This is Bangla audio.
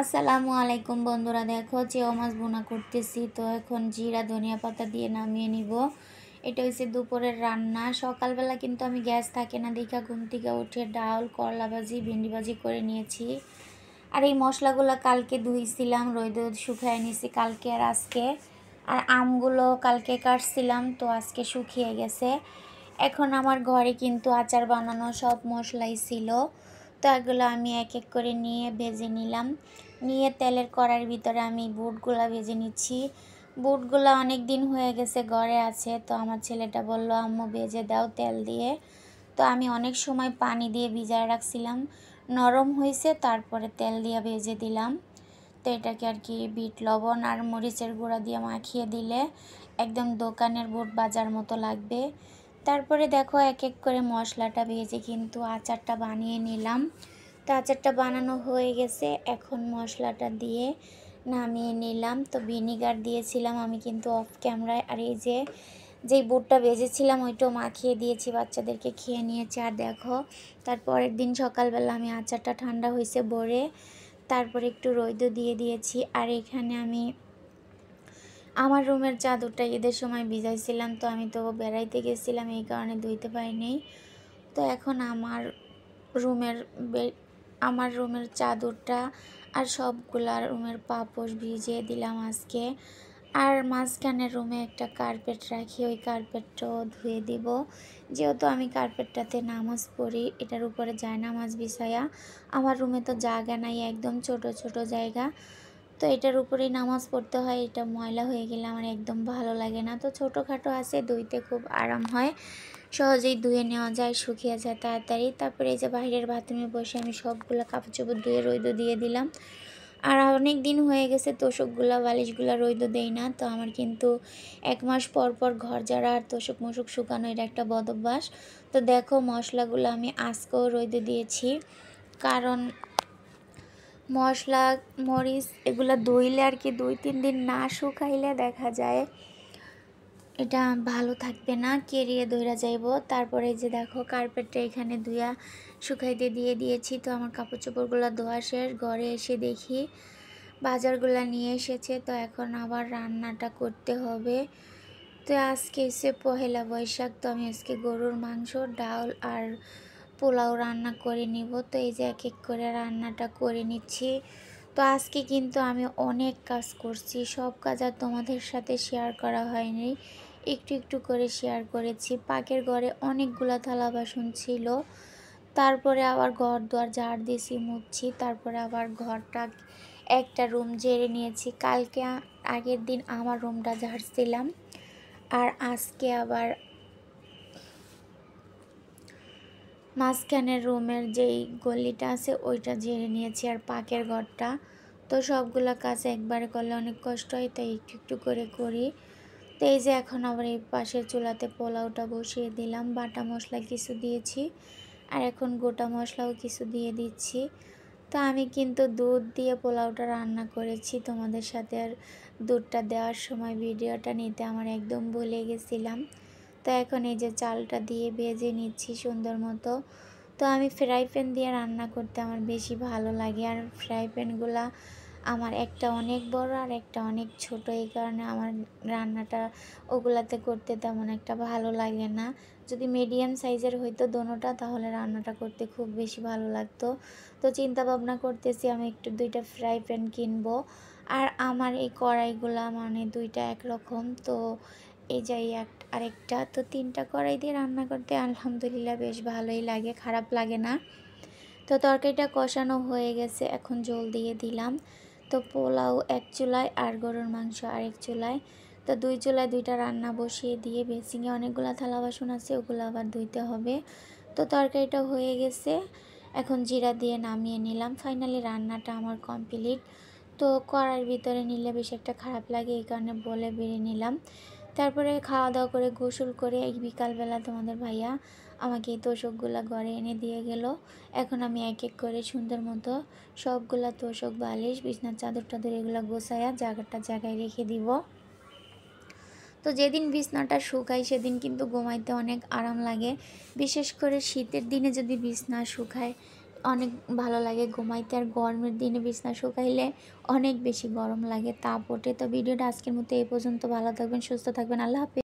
আসসালামু আলাইকুম বন্ধুরা, দেখো চেও মাছ ভুনা করতেছি। তো এখন জিরা ধনিয়া পাতা দিয়ে নামিয়ে নিব। এটা হচ্ছে দুপুরের রান্না। সকালবেলা কিন্তু আমি গ্যাস থাকে না দেখা ঘুম থেকে উঠে ডাল, করলা ভাজি, ভেন্ডি ভাজি করে নিয়েছি। আর এই মশলাগুলো কালকে ধুইছিলাম, রোদে শুকিয়ে নিয়েছি কালকে আর আজকে। আর আমগুলো কালকে কাটছিলাম, তো আজকে শুকিয়ে গেছে। এখন আমার ঘরে কিন্তু আচার বানানো সব মশলাই ছিল। তো এগুলো আমি এক এক করে নিয়ে ভেজে নিলাম। নিয়ে তেলের কড়াইয়ের ভিতরে আমি বুটগুলো ভেজে নিচ্ছি। বুটগুলো অনেক দিন হয়ে গেছে ঘরে আছে, তো আমার ছেলেটা বলল আম্মু ভেজে দাও তেল দিয়ে। তো আমি অনেক সময় পানি দিয়ে ভিজায় রাখছিলাম, নরম হয়েছে, তারপরে তেল দিয়ে ভেজে দিলাম। তো এটাকে আর কি বিট লবণ আর মরিচের গুঁড়া দিয়ে মাখিয়ে দিলে একদম দোকানের বুট বাজার মতো লাগবে। তারপরে দেখো এক এক করে মশলাটা ভেজে কিন্তু আচারটা বানিয়ে নিলাম। তো আচারটা বানানো হয়ে গেছে, এখন মশলাটা দিয়ে নামিয়ে নিলাম। তো ভিনিগার দিয়েছিলাম আমি কিন্তু অফ ক্যামেরায়। আর এই যেই বুটটা ভেজেছিলাম ওইটাও মাখিয়ে দিয়েছি, বাচ্চাদেরকে খেয়ে নিয়েছে। আর দেখো তারপরের দিন সকালবেলা আমি আচারটা ঠান্ডা হয়েছে ভরে তারপরে একটু রোদও দিয়ে দিয়েছি। আর এখানে আমি আমার রুমের চাদরটা ঈদের সময় ভিজাইছিলাম, তো আমি তো বেড়াইতে গেছিলাম এই কারণে ধুইতে পারিনি। তো এখন রুমের আমার রুমের চাদরটা আর সবগুলা রুমের পাপোশ ভিজিয়ে দিলাম আজকে। আর মাঝখানের রুমে একটা কার্পেট রাখি, ওই কার্পেটটাও ধুয়ে দিব। যেহেতু আমি কার্পেটটাতে নামাজ পড়ি, এটার উপরে জায়নামাজ বিছায়া। আমার রুমে তো জায়গা নাই, একদম ছোট ছোট জায়গা। তো এটার উপরেই নামাজ পড়তে হয়, এটা ময়লা হয়ে গেলে আমার একদম ভালো লাগে না। তো ছোটোখাটো আছে, ধুইতে খুব আরাম হয়, সহজেই ধুয়ে নেওয়া যায়, শুকিয়ে যায় তাড়াতাড়ি। তারপরে এই যে বাইরের বাথরুমে বসে আমি সবগুলো কাপড় চোপড় ধুয়ে রোদে দিয়ে দিলাম। আর অনেক দিন হয়ে গেছে তোষকগুলা বালিশগুলা রোদে দেই না। তো আমার কিন্তু 1 মাস পর পর ঘর ঝাড়া আর তোষক মোষক শুকানো এটা একটা বদ অভ্যাস। তো দেখো মশলাগুলো আমি আজকেও রোদে দিয়েছি, কারণ মশলা মরিচ এগুলো ধুইলে আর কি 2-3 দিন না শুকাইলে দেখা যায় এটা ভালো থাকবে না, কেরিয়ে ধইরা যাইব। তারপরে যে দেখো কার্পেটটা এখানে ধুইয়া শুকাইতে দিয়ে দিয়েছি। তো আমার কাপড় চোপড়গুলো ধোয়া শেষ, ঘরে এসে দেখি বাজারগুলো নিয়ে এসেছে। তো এখন আবার রান্নাটা করতে হবে। তো আজকে এসে পহেলা বৈশাখ, তো আমি আজকে গরুর মাংস, ডাল আর পোলাও রান্না করে নিব। তো এই যে এক এক করে রান্নাটা করে নিচ্ছি। তো আজকে কিন্তু আমি অনেক কাজ করছি, সব কাজ আর তোমাদের সাথে শেয়ার করা হয়নি, একটু একটু করে শেয়ার করেছি। পাকের ঘরে অনেকগুলা থালা বাসন ছিল, তারপরে আবার ঘর দুয়ার ঝাড় দিয়েছি, মুছছি। তারপরে আবার ঘরটা একটা রুম ঝেড়ে নিয়েছি। কালকে আগের দিন আমার রুমটা ঝাড়ছিলাম, আর আজকে আবার মাঝখানের রুমের যেই গলিটা আছে ওইটা ঝেড়ে নিয়েছি, আর পাকের ঘরটা। তো সবগুলো কাজ একবারে করলে অনেক কষ্ট হয়, তাই একটু একটু করে করি। তো এই যে এখন আবার এই পাশের চুলাতে পোলাওটা বসিয়ে দিলাম, বাটা মশলা কিছু দিয়েছি আর এখন গোটা মশলাও কিছু দিয়ে দিচ্ছি। তো আমি কিন্তু দুধ দিয়ে পোলাওটা রান্না করেছি, তোমাদের সাথে আর দুধটা দেওয়ার সময় ভিডিওটা নিতে আমার একদম ভুলে গেছিলাম। তো এখন এই যে চালটা দিয়ে ভেজে নিচ্ছি সুন্দর মতো। তো আমি ফ্রাই প্যান দিয়ে রান্না করতে আমার বেশি ভালো লাগে, আর ফ্রাই প্যানগুলা আমার একটা অনেক বড় আর একটা অনেক ছোট, এই কারণে আমার রান্নাটা ওগুলাতে করতে তেমন একটা ভালো লাগে না। যদি মিডিয়াম সাইজের হইতো দোনোটা, তাহলে রান্নাটা করতে খুব বেশি ভালো লাগতো। তো চিন্তা ভাবনা করতেছি আমি একটু 2টা ফ্রাই প্যান কিনবো। আর আমার এই কড়াইগুলা মানে 2টা একরকম, তো এই যাই আরেকটা, তো 3টা কড়াই দিয়ে রান্না করতে আলহামদুলিল্লাহ বেশ ভালোই লাগে, খারাপ লাগে না। তো তরকারিটা কষানো হয়ে গেছে, এখন জল দিয়ে দিলাম। তো পোলাও এক চুলায় আর গরুর মাংস আরেক চুলায়, তো 2 চুলায় 2টা রান্না বসিয়ে দিয়ে বেসিংয়ে অনেকগুলো থালা বাসন আছে, ওগুলো আবার ধুইতে হবে। তো তরকারিটা হয়ে গেছে, এখন জিরা দিয়ে নামিয়ে নিলাম। ফাইনালি রান্নাটা আমার কমপ্লিট। তো কড়াইয়ের ভিতরে নিলে বেশ একটা খারাপ লাগে, এই কারণে বলে বেরিয়ে নিলাম। তারপরে খাওয়া দাওয়া করে গোসল করে এই বিকালবেলা তোমাদের ভাইয়া আমাকে এই তোষকগুলা ঘরে এনে দিয়ে গেল। এখন আমি এক এক করে সুন্দর মতো সবগুলা তোষক বালিশ বিছনার চাদর টাদর এগুলো গোছায়া জায়গায় রেখে দিব। তো যেদিন বিছনাটা শুকায় সেদিন কিন্তু ঘুমাইতে অনেক আরাম লাগে, বিশেষ করে শীতের দিনে যদি বিছনা শুকায় অনেক ভালো লাগে ঘুমাইতে। আর গরমের দিনে বিছানা শুকাইলে অনেক বেশি গরম লাগে, তাপ ওঠে। তো ভিডিওটা আজকের মতো এই পর্যন্ত। ভালো থাকবেন, সুস্থ থাকবেন। আল্লাহ হাফেজ।